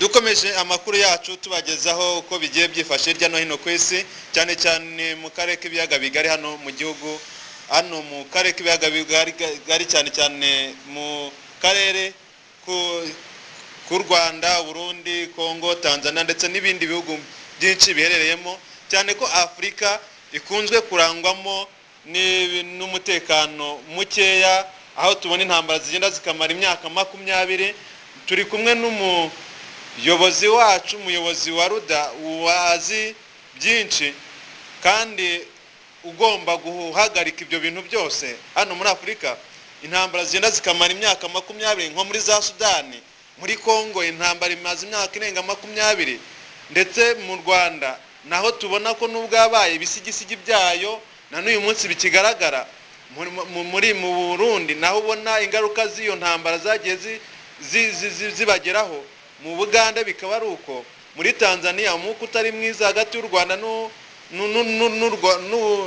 dukomeje amakuru yacu tubagezaho uko bigiye byifashe hirya no hino ku isi cyane cyane mu karere k'ibiyaga bigari hano mu gihugu hano mu karere k'ibiyaga bigari cyane cyane mu karere ku Rwanda, Burundi, Kongo, Tanzania ndetse n'ibindi bihugu byinshi biherereyemo, cyane ko Afrika ikunzwe kurangwamo n'umutekano mukeya, aho tubona intambara zigenda zikamara imyaka 20. Turi kumwe n'umuyobozi wacu, umuyobozi wa Ruda wazi byinshi kandi ugomba guhagarika ibyo bintu byose. Hano muri Afrika intambara zigenda zikamara imyaka 20, nko muri za Sudani, muri Kongo intambara imaze imyaka irenga 20, ndetse mu Rwanda naho tubona ko nubwo yabaye ibisigisigi byayo na n'uyu munsi bikigaragara. Muri mu Burundi naho ubona ingaruka z'iyo ntambara zagiye zibageraho. Mu Buganda bikaba ari uko. Muri Tanzania umuko utari mwiza hagati y'u Rwanda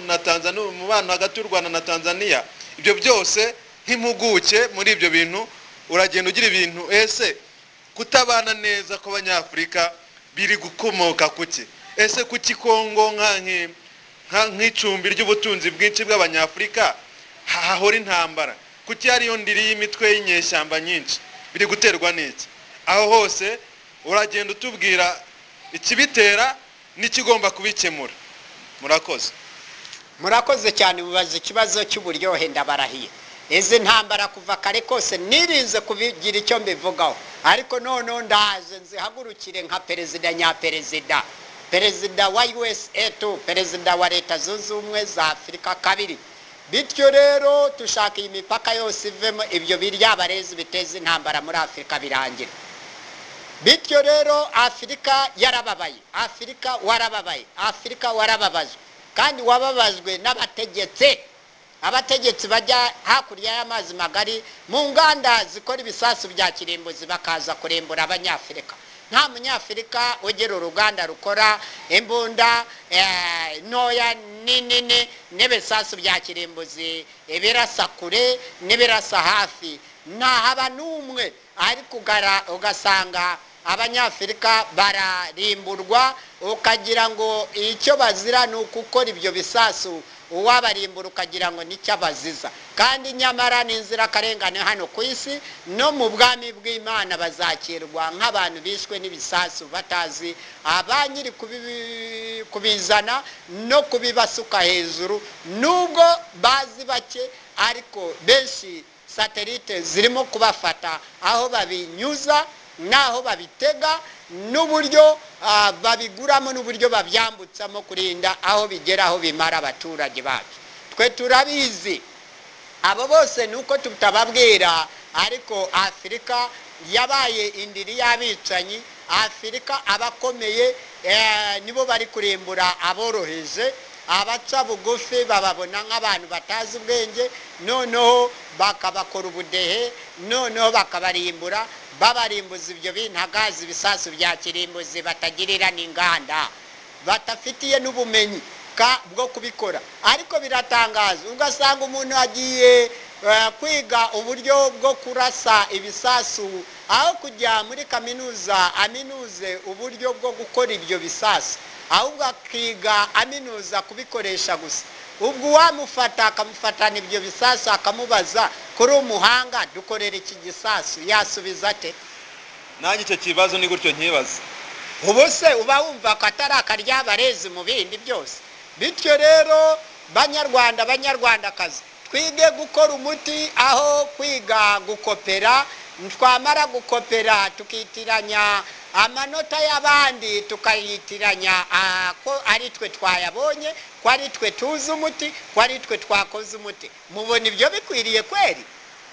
na Tanzania, umubano hagati y'u Rwanda na Tanzania. Ibyo byose nk'impuguke muri ibyo bintu uragenda ugira ibintu ese kutabana neza kw'Abanyafrika biri gukomoka kuki? Ese kuki Kongo nk'icumbi ry'ubutunzi bwinshi bw'Abanyafrika hahora intambara? Kuki hariyo ndiri y'imitwe y'inyeshyamba nyinshi? Biri guterwa n'iki? Aho hose uragenda utubwira ikibitera n'ikigomba kubikemura. Murakoze cyane. Ubaza ikibazo cy'uburyohe ndabarahiye. Izi ntambara kuva kare kose nirinze kubigira icyo mbivugaho, ariko none ndaje nzihagurukire nka perezida nyaperezida, perezida wa USA 2, perezida wa Leta Zunze Ubumwe za Afrika 2. Bityo rero tushaka imipaka yose ivemo ibyo biryabarezi biteza intambara muri Afrika birangira. Bityo rero Afrika yarababaye, Afrika warababaye, Afrika warababajwe, kandi wababajwe n'abategetsi. Abategetsi bajya hakurya y'amazi magari mu nganda zikora ibisasu bya kirimbuzi bakaza kurembura Abanyafrika. Nta Munyafrika ugera uruganda rukora imbunda ntoya nini n'ibisasu bya kirimbuzi ibirasa kure n'ibirasa hafi. Haba n'umwe ariko ugasanga Abanyafrika bararimburwa, ukagira ngo icyo bazira ni ukukora ibyo bisasu, uwabarimbura ukagira ngo nicyo abaziza. Kandi nyamara n'inzira karengane hano ku isi no mu bwami bw'Imana bazakirwa nk'abantu bishwe n'ibisasu batazi abanyiri kubizana no kubibasuka hejuru, nubwo bazi bake ariko benshi satelite zirimo kubafata aho babinyuza naho babitega n'uburyo babiguramo n'uburyo babyambutsamo kurinda aho bigera aho bimara abaturage bacu. Twe turabizi abo bose nuko tutababwira, ariko Afrika yabaye indiri y'abicanyi. Afrika abakomeye nibo bari kurimbura aboroheje, abaca bugufi bababona nk'abantu batazi ubwenge, noneho bakabakora ubudehe, noneho bakabarimbura, babarimbuza ibyo bintagazi ibisasu bya kirimbuzi batagirira n'inganda, batafitiye n'ubumenyi bwo kubikora. Ariko biratangaza ugasanga umuntu agiye kwiga uburyo bwo kurasa ibisasu, aho kujya muri kaminuza aminuze uburyo bwo gukora ibyo bisasu, ahubwo akiga aminuza kubikoresha gusa. Ubwo wamufata akamufatana ibyo bisasu akamubaza kuri umuhanga dukorera iki gisasu, yasubiza ate? Nanjye icyo kibazo ni gutyo nkibaza. Ubuse uba wumva ko atari akaryabarezi mu bindi byose. Bityo rero Banyarwandakazi, twige gukora umuti aho kwiga gukopera. Twamara gukopera tukitiranya amanota y'abandi, tukayitiranya ko ari twe twayabonye, ko ari twe tuzi umuti, ko ari twe twakoze umuti. Mubona ibyo bikwiriye kweri?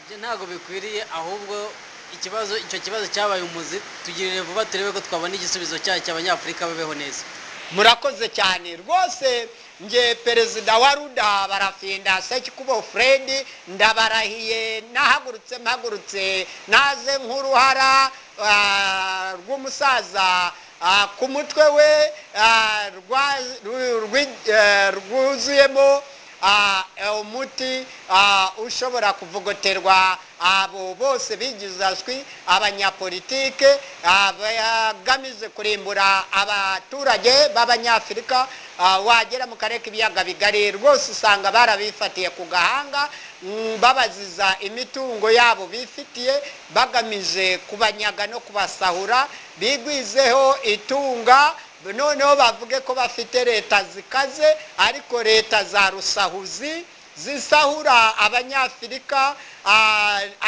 Ibyo ntago bikwiriye, ahubwo icyo kibazo cyabaye umuzi, tugirire vuba turebe ko twabona igisubizo cyacyo, Abanyafrika babeho neza. Murakoze cyane rwose. Nge perezida wa Ruda barafinda Sekikubo Fred ndabarahiye, mpagurutse naze nk'uruhara rw'umusaza ku mutwe we rwuzuyemo umuti ushobora kuvogoterwa abo bose bigizashwi abanyapolitike bagamije kurimbura abaturage b'abanyafurika. Wagera mu karere k'ibiyaga bigari rwose usanga barabifatiye ku gahanga, babaziza imitungo yabo bifitiye bagamije kubanyaga no kubasahura, bigwizeho itunga, noneho bavuge ko bafite leta zikaze, ariko leta za rusahuzi zisahura abanyafurika,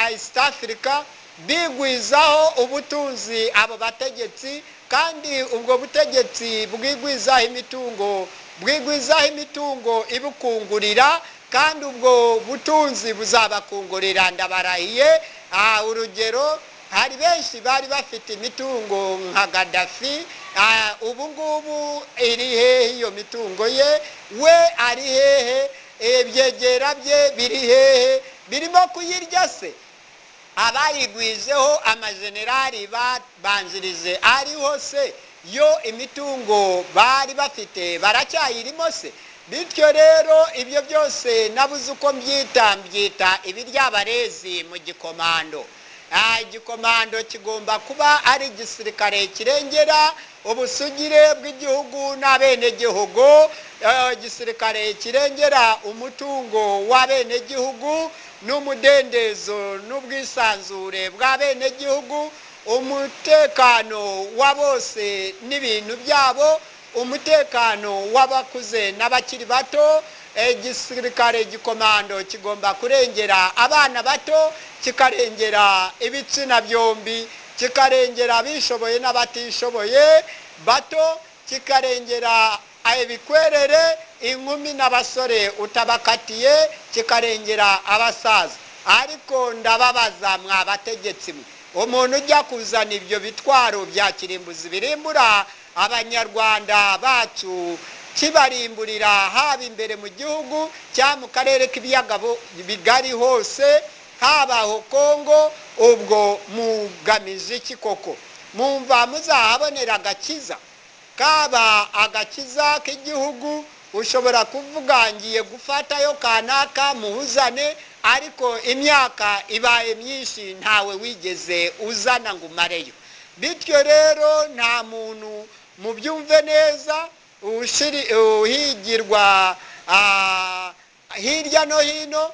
East Africa, bigwizaho ubutunzi abo bategetsi, kandi ubwo butegetsi bwigwizaho imitungo ibukungurira, kandi ubwo butunzi buzabakungurira ndabarahiye. Urugero, hari benshi bari bafite imitungo nka Gaddafi, ubu ngubu iri hehe iyo mitungo ye? We ari hehe? Ibyegera bye biri hehe? Birimo kuyirya se? Abayigwizeho amajenerali babanjirije ariho se? Yo imitungo bari bafite baracyayirimo se? Bityo rero ibyo byose nabuze uko mbyita ibiryabarezi mu gikomando. Igikomando kigomba kuba ari igisirikare kirengera ubusugire bw'igihugu n'abenegihugu, igisirikare kirengera umutungo w'abenegihugu n'umudendezo n'ubwisanzure bw'abenegihugu, umutekano wa bose n'ibintu byabo, umutekano w'abakuze n'abakiri bato. Igisirikare gikomando kigomba kurengera abana bato, kikarengera ibitsina byombi, kikarengera abishoboye n'abatishoboye bato, kikarengera ibikwerere, inkumi n'abasore utabakatiye, kikarengera abasaza. Ariko ndababaza mwa bategetsi mwe, umuntu ujya kuzana ibyo bitwaro bya kirimbuzi birimbura abanyarwanda bacu, kibarimburira haba imbere mu gihugu cyangwa mu karere k'ibiyaga bigari hose, habaho Kongo, ubwo mugamije iki koko? Mumva muzahabonera agakiza? Kaba agakiza k'igihugu, ushobora kuvuga ngiye gufatayo kanaka muhuzane, ariko imyaka ibaye myinshi ntawe wigeze uzana ngo umareyo. Bityo rero nta muntu mubyumve neza uhigirwa hirya no hino,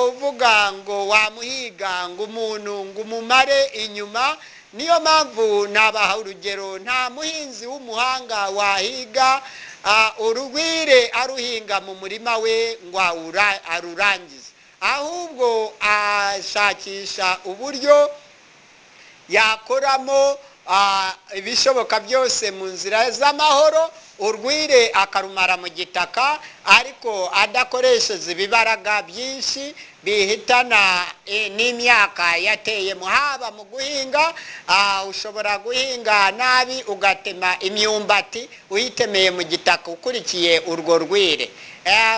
uvuga ngo wamuhiga ngo umuntu ngo umumare inyuma. Niyo mpamvu nabaha urugero, nta muhinzi w'umuhanga wahiga urugwire aruhinga mu murima we ngo arurangize, ahubwo ashakisha uburyo yakoramo ibishoboka byose mu nzira z'amahoro, urwire akarumara mu gitaka, ariko adakoresheje ibibaraga byinshi bihitana n'imyaka yateyemo. Haba mu guhinga, ushobora guhinga nabi ugatema imyumbati uyitemeye mu gitaka ukurikiye urwo rwire.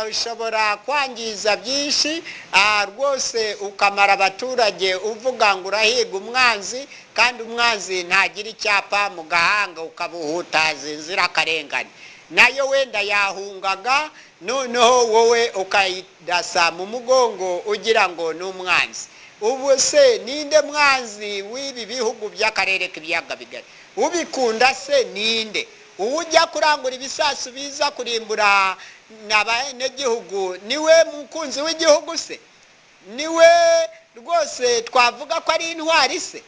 Ushobora kwangiza byinshi rwose ukamara abaturage uvuga ngo urahiga umwanzi, kandi umwanzi ntagira icyapa mu gahanga ukabuhutaza inzirakarengane. Nayo wenda yahungaga, noneho wowe ukayidasa mu mugongo ugira ngo ni umwanzi. Ubu se ninde mwanzi w'ibi bihugu by'akarere k'ibiyaga bigari? Ubikunda se ninde? Ujya kurangura ibisasu biza kurimbura n'abenegihugu niwe mukunzi w'igihugu se? Niwe rwose twavuga ko ari intwari se?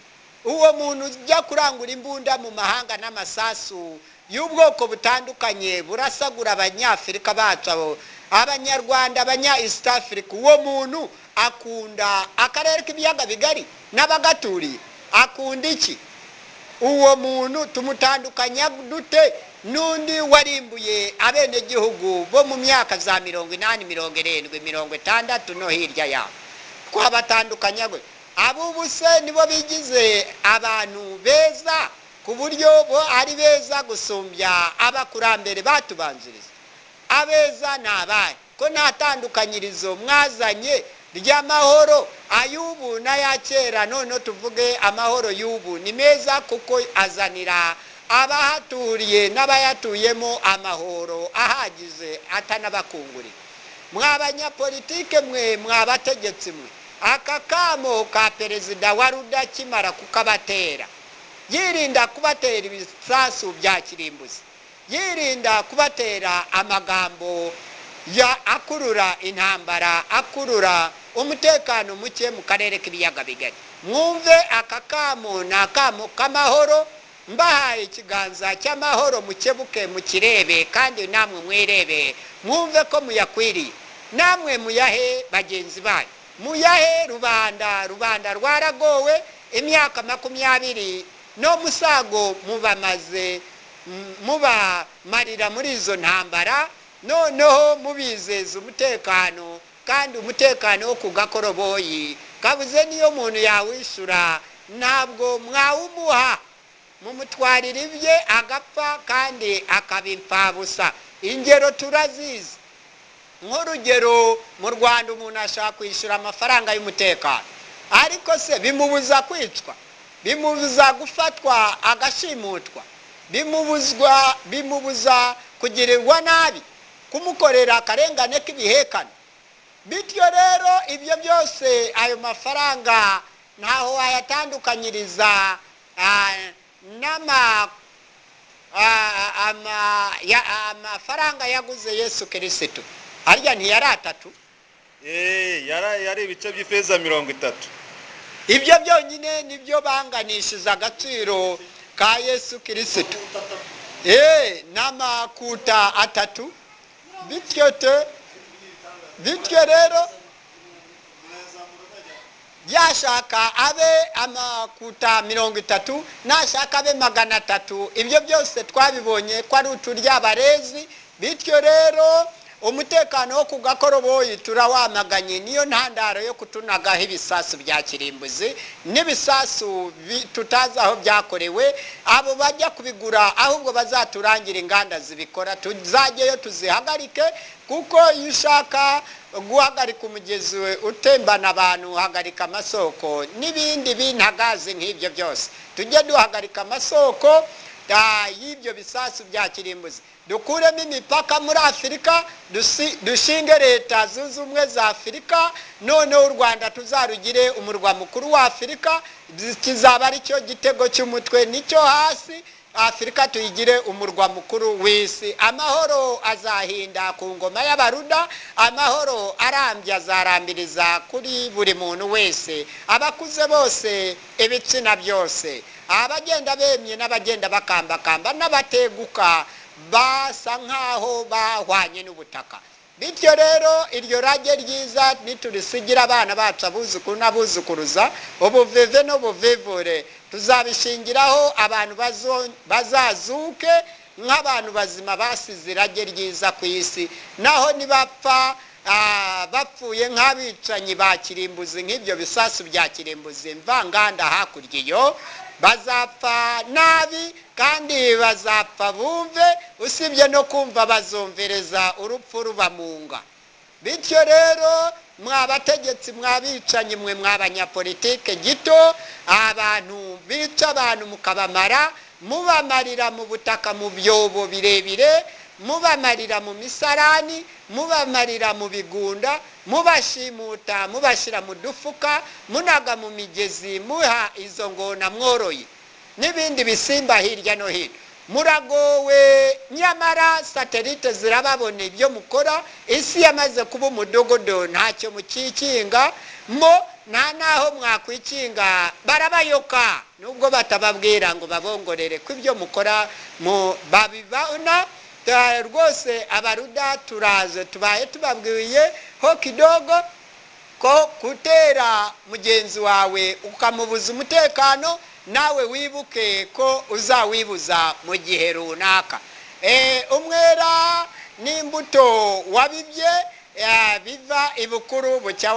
Uwo muntu ujya kurangura imbunda mu mahanga n'amasasu y'ubwoko butandukanye burasagura abanyafurika bacu, abanyarwanda, abanya East Africa, uwo muntu akunda akarere k'ibiyaga bigari n'abagaturiye? Akunda iki? Uwo muntu tumutandukanya dute n'undi warimbuye abenegihugu bo mu myaka za 80, 70, 60 no hirya yabo? Twabatandukanya gwe? Abo se nibo bigize abantu beza ku buryo bo ari beza gusumbya abakurambere batubanziriza? Abeza nabaye ko natandukanyirizo mwazanye ry'amahoro ayubu n'ayakera. None tuvuge amahoro y'ubu ni meza kuko azanira abahaturiye n'abayatuyemo amahoro ahagize atanabakungurira. mwabanyapolitike mwe mwabategetsi mwe aka kamo ka perezida wa ruda kimara kukabatera yirinda kubatera ibisasu bya kirimbuzi yirinda kubatera amagambo ya akurura intambara akurura umutekano muke mu karere k'ibiyaga bigari mwumve aka kamo ni akamo k'amahoro mbahaye ikiganza cy'amahoro mukebuke mukirebe kandi namwe mwirebe mwumve ko muyakwiriye namwe muyahe bagenzi banyu muyahe rubanda rwaragowe imyaka 20 no musago mubamarira muri izo ntambara noneho mubizeza umutekano kandi umutekano wo kugakoroboyi kabuze niyo muntu yawishura ntabwo mwawumuha mumutwarira ibye agapfa kandi akabipfabusa ingero turazizi nk'urugero mu Rwanda umuntu ashaka kwishyura amafaranga y'umutekano ariko se bimubuza kwicwa bimubuza gufatwa agashimutwa bimubuza kugirirwa nabi kumukorera akarengane k'ibihekane bityo rero ibyo byose ayo mafaranga ntaho wayatandukanyiriza amafaranga yaguze Yesu Kristo arya ntiyari 3 yari ibice by'ifeza 30 ibyo byonyine nibyo banganishiza agaciro ka Yesu Kristo n'amakuta 3 bityo rero yashaka abe amakuta 30 nashaka abe 300 ibyo byose twabibonye ko ari uturyabarezi bityo rero umutekano wo kugakoroboyi turawamaganye niyo ntandaro yo kutunagaho ibisasu bya kirimbuzi n'ibisasu tutazi aho byakorewe abo bajya kubigura ahubwo bazaturangira inganda zibikora tuzajyeyo tuzihagarike kuko iyo ushaka guhagarika umugezi utembana abantu uhagarika amasoko n'ibindi bintagazi nk'ibyo byose tujye duhagarika amasoko y'ibyo bisasu bya kirimbuzi dukuremo imipaka muri Afurika dushinge leta zunze ubumwe za Afurika noneho u Rwanda tuzarugire umurwa mukuru wa Afurika kizaba ari cyo gitego cy'umutwe nicyo hasi Afurika tuyigire umurwa mukuru w'isi amahoro azahinda ku ngoma y'abaruda amahoro arambye azarambiriza kuri buri muntu wese abakuze bose ibitsina byose abagenda bemye n'abagenda bakambakamba n'abateguka basa nkaho bahwanye n'ubutaka bityo rero iryo rage ryiza niturisigira abana bacu abuzukuru n'abuzukuruza ubuveve n'ubuvivure tuzabishingiraho abantu bazazuke nk'abantu bazima basize irage ryiza ku isi naho nibapfa bapfuye nk'abicanyi ba kirimbuzi nk'ibyo bisasu bya kirimbuzi mvanganda hakurya iyo bazapfa nabi kandi bazapfa bumve usibye no kumva bazumvereza urupfu rubamunga bityo rero mwabategetsi mwabicanyi mwe mwabanyapolitike gito abantu bica abantu mukabamara mubamarira mu butaka mu byobo birebire mubamarira mu misarani mubamarira mu bigunda mubashimuta mubashira mu dufuka munaga mu migezi muha izo ngona mworoye n'ibindi bisimba hirya no hino muragowe nyamara satelite zirababona ibyo mukora isi yamaze kuba umudogodo ntacyo mukikinga nta naho mwakwikinga barabayoka nubwo batababwira ngo babongorere ko ibyo mukora babibona rwose abaruda turaze tubaye tubabwiye ho kidogo ko gutera mugenzi wawe ukamubuza umutekano nawe wibuke ko uzawibuza mu gihe runaka umwera n'imbuto wabibye biva ibukuru bucya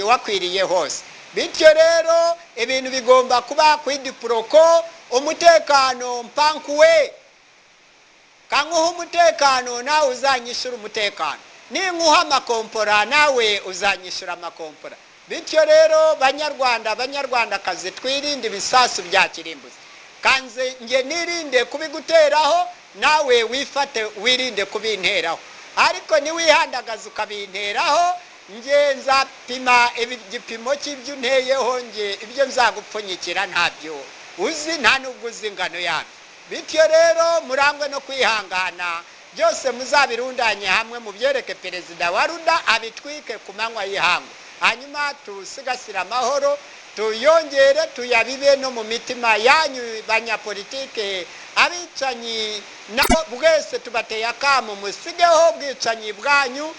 wakwiriye hose bityo rero ibintu bigomba kuba kwidipuroko umutekano mpankuwe kanguha umutekano nawe uzanyishura umutekano ninkuha amakompora nawe uzanyishura amakompora bityo rero banyarwandakazi twirinde ibisasu bya kirimbuzi kanze nge nirinde kubiguteraho nawe wifate wirinde kubinteraho ariko niwihandagaza ukabinteraho nge nzapima igipimo cy'ibyo unteyeho nge ibyo nzagupfunyikira ntabyo uzi, nta n'ubwo uzi ingano yabyo. Bityo rero murangwe no kwihangana, byose muzabirundanye hamwe mubyereke perezida wa ruda abitwike ku manywa y'ihangu, hanyuma tusigasire amahoro, tuyongere tuyabibe no mu mitima yanyu banyapolitike. Abicanyi nabo bwese tubateye akamo, musigeho ubwicanyi bwanyu,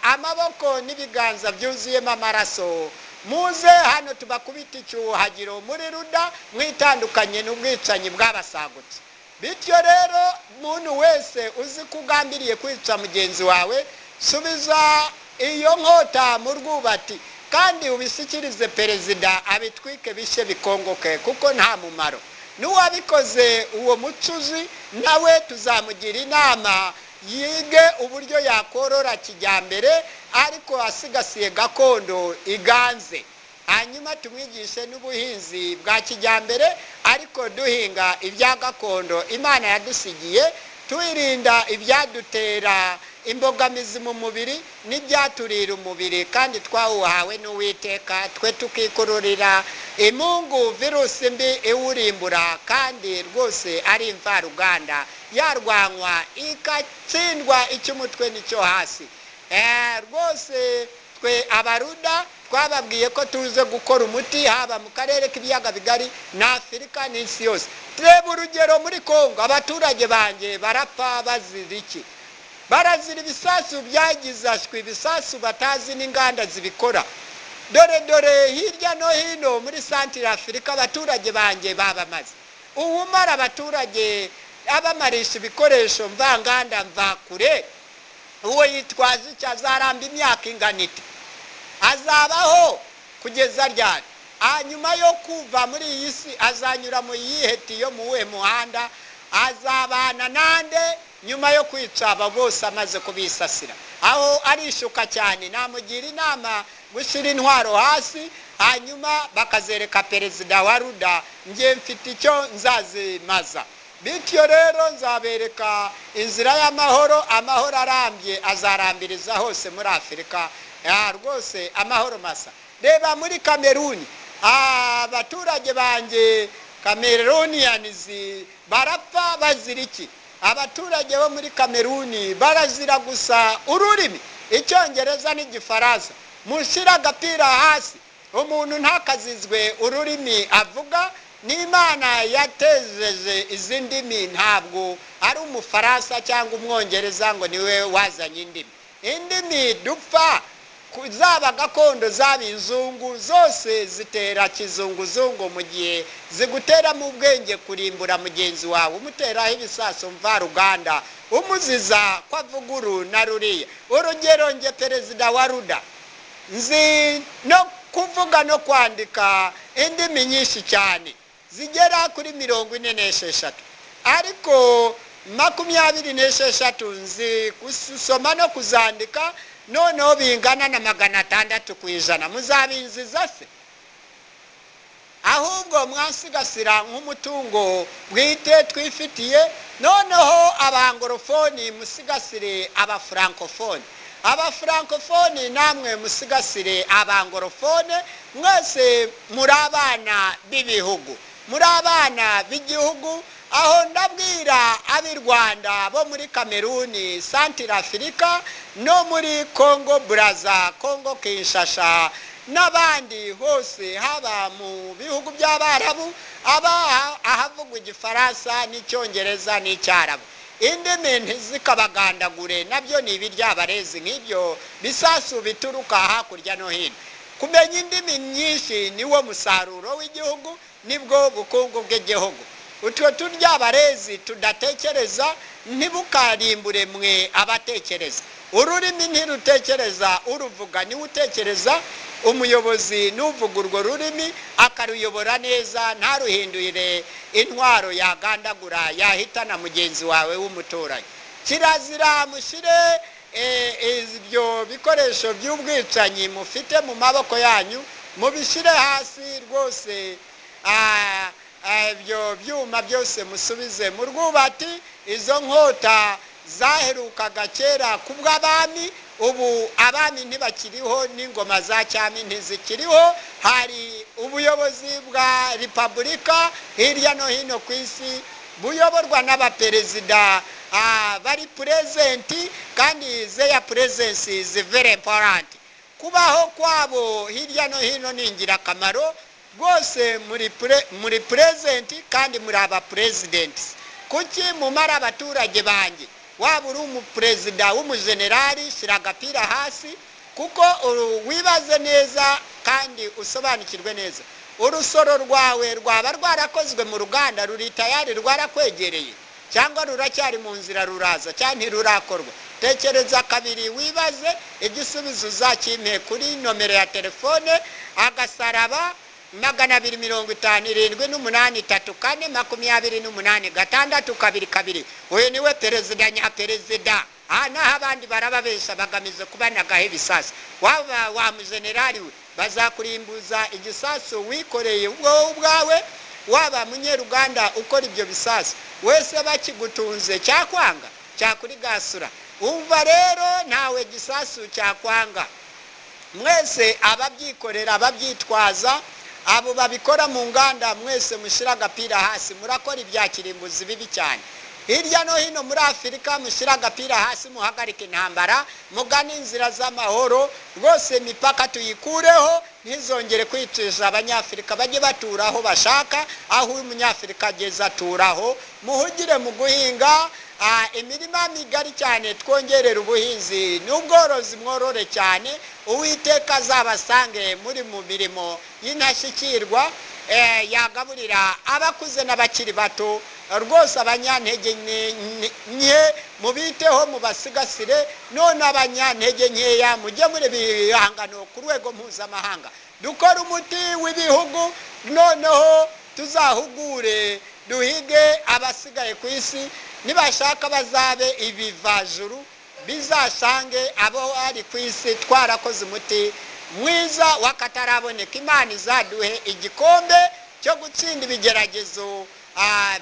amaboko n'ibiganza byuzuyemo amaraso, muze hano tubakubita icyuhagiro muri ruda, mwitandukanye n'ubwicanyi bw'abasagutse. Bityo rero umuntu wese uzi kugambiriye kwica mugenzi wawe, subiza iyo nkota mu rwubati kandi ubishyikirize perezida abitwike bishe bikongoke, kuko nta mumaro. N'uwabikoze uwo mucuzi nawe tuzamugira inama yige uburyo yakorora kijyambere ariko asigasiye gakondo iganze, hanyuma tumwigishe n'ubuhinzi bwa kijyambere ariko duhinga ibya gakondo Imana yadusigiye, twirinda ibyadutera imbogamizi mu mubiri n'ibyaturira umubiri kandi twawuhawe n'Uwiteka, twe tukikururira imungu virusi mbi iwurimbura kandi rwose ari imvaruganda, yarwanywa ikatsindwa icy'umutwe n'icyo hasi. Rwose twe abaruda twababwiye ko tuze gukora umuti haba mu karere k'ibiyaga bigari na Afurika n'isi yose. Tureba urugero muri Kongo, abaturage banjye barapfa bazira iki? Barazira ibisasu byagizashwe, ibisasu batazi n'inganda zibikora. Dore hirya no hino muri Central Africa abaturage banjye babamaze. Uwumara abaturage abamarisha ibikoresho mvanganda mvakure, uwo yitwaje icyo azaramba imyaka ingana ite? Azabaho kugeza ryari? Hanyuma yo kuva muri iyi si azanyura mu yiheti yo muwe muhanda, azabana nande nyuma yo kwica aba bose amaze kubisasira? Aho arishuka cyane. Namugira inama gushyira intwaro hasi, hanyuma bakazereka perezida wa ruda nge mfite icyo nzazimaza. Bityo rero nzabereka inzira y'amahoro, amahoro arambye azarambiriza hose muri Afurika, rwose amahoro masa. Reba muri Kameruni, abaturage banjye Cameroonians barapfa bazira iki? Abaturage bo muri Kameruni barazira gusa ururimi, Icyongereza n'Igifaransa. Mushyira agapira hasi, umuntu ntakazizwe ururimi avuga. N'Imana yatejeje izi ndimi, ntabwo ari Umufaransa cyangwa Umwongereza ngo niwe wazanye indimi. Indimi dupfa zaba gakondo zaba inzungu zose zitera kizunguzungu, mu gihe zigutera mu bwenge kurimbura mugenzi wawe, umuteraho ibisaso mvaruganda, umuziza kwa vuguru na ruriya. Urugero nge perezida wa ruda nzi no kuvuga no kwandika indimi nyinshi cyane zigera kuri 46, ariko 26 nzi gusoma no kuzandika, noneho bingana na 600 ku ijana. Muzabinziza se? Ahubwo mwasigasira nk'umutungo bwite twifitiye, noneho abangorofoni musigasire abafrancofone, abafrancofone namwe musigasire abangorofone. Mwese muri abana b'ibihugu, muri abana b'igihugu. Aho ndabwira ab'i Rwanda bo muri Kameruni, Central Africa no muri Congo Brazza, Congo Kinshasa n'abandi hose, haba mu bihugu by'Abarabu, ahavugwa Igifaransa n'Icyongereza n'Icyarabu. Indimi ntizikabagandagure, nabyo ni ibiryabarezi nk'ibyo bisasu bituruka hakurya no hino. Kumenya indimi nyinshi niwo musaruro w'igihugu, nibwo bukungu bw'igihugu. Utwo turyabarezi tudatekereza ntibukarimbure mwe abatekereza. Ururimi ntirutekereza, uruvuga niwe utekereza. Umuyobozi n'uvuga urwo rurimi akaruyobora neza, ntaruhindurire intwaro yagandagura yahitana mugenzi wawe w'umuturanyi. Kirazira mushyire ibyo bikoresho by'ubwicanyi mufite mu maboko yanyu, mubishyire hasi rwose. Ibyo byuma byose musubize mu rwubati, izo nkota zaherukaga kera kubw'abami ubu abami ntibakiriho n'ingoma za cyami ntizikiriho hari ubuyobozi bwa repubulika hirya no hino ku isi buyoborwa n'abaperezida bari presenti kandi their presence is very important kubaho kwabo hirya no hino ni ingirakamaro rwose muri presenti kandi muri aba presidents kuki mumara abaturage banjye waba uri umuperezida w'umujenerali shyira agapira hasi kuko wibaze neza kandi usobanukirwe neza urusoro rwawe rwaba rwarakozwe mu ruganda ruri tayari rwarakwegereye cyangwa ruracyari mu nzira ruraza cyangwa ntirurakorwa tekereza kabiri wibaze igisubizo uzakimpe kuri nomero ya telefone agasaraba 257-834-28 uyu niwe perezida nyaperezida naho abandi barababesha bagamize kubanagaho ibisasu waba wa mujenerali we bazakurimbuza igisasu wikoreye wowe ubwawe waba munyeruganda ukora ibyo bisasu wese bakigutunze cyakwanga cyakurigasura umva rero ntawe gisasu cyakwanga mwese ababyikorera ababyitwaza abo babikora mu nganda mwese mushira agapira hasi murakora ibyakirimbuzi bibi cyane hirya no hino muri Afurika mushira agapira hasi muhagarike intambara mugana inzira z'amahoro rwose imipaka tuyikureho ntizongere kwicisha abanyafurika bajye baturaho bashaka aho umunyafurika ageze aturaho muhugire mu guhinga imirima migari cyane twongerera ubuhinzi n'ubworozi mworore cyane uwiteka azabasange muri mu mirimo y'intashyikirwa yagaburira abakuze n'abakiri bato rwose abanyantege nke mubiteho mubasigasire none abanyantege nkeya mujye muri bihangano ku rwego mpuzamahanga dukora umuti w'ibihugu noneho tuzahugure duhige abasigaye ku isi nibashaka bazabe ibivajuru bizashange abo ari ku isi twarakoze umuti mwiza wakataraboneka imana izaduhe igikombe cyo gutsinda ibigeragezo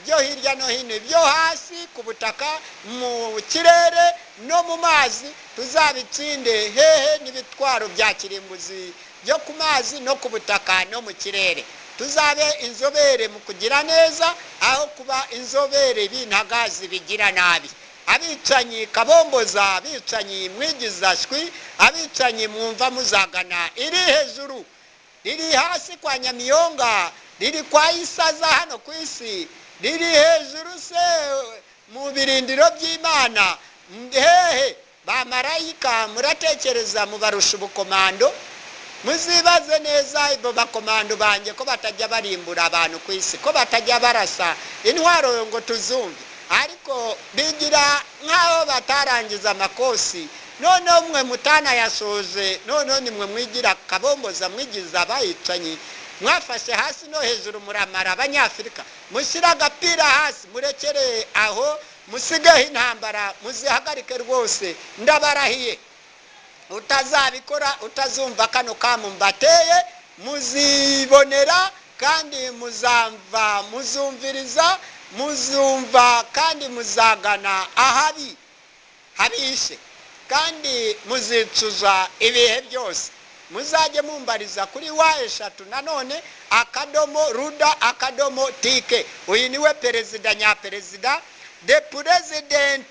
byo hirya no hino byo hasi ku butaka mu kirere no mu mazi tuzabitsinde hehe n'ibitwaro bya kirimbuzi byo ku mazi no ku butaka no mu kirere tuzabe inzobere mu kugira neza aho kuba inzobere b'intagazi bigira nabi abicanyi kabomboza abicanyi mwigizashwi abicanyi mwumva muzagana iri hejuru riri hasi kwa Nyamiyonga riri kwa Isaza hano ku isi riri hejuru se mu birindiro by'Imana hehe bamarayika muratekereza mubarusha ubukomando muzibaze neza ibo bakomando banjye ko batajya barimbura abantu ku isi ko batajya barasa intwaro ngo tuzumve ariko bigira nkaho batarangiza amakosi none mwe mutana yasoje none nimwe mwigira kabomboza mwigiza abayicanyi mwafashe hasi no hejuru muramara abanyafurika mushyira agapira hasi murekere aho musigaho intambara muzihagarike rwose ndabarahiye utazabikora utazumva kano kamu mbateye muzibonera kandi muzamva muzumviriza muzumva kandi muzagana ahabi habishe kandi muzicuza ibihe byose muzajye mumbariza kuri wa3 nanone @ruda_tike uyu niwe perezida nyaperezida the president,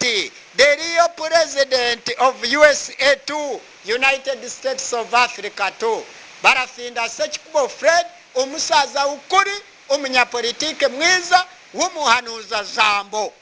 the real president of USA too, United States of Africa too. Barafinda Sekikubo Fred, umusaza ukuri, umunyapolitike mwiza, w'umuhanuza jambo.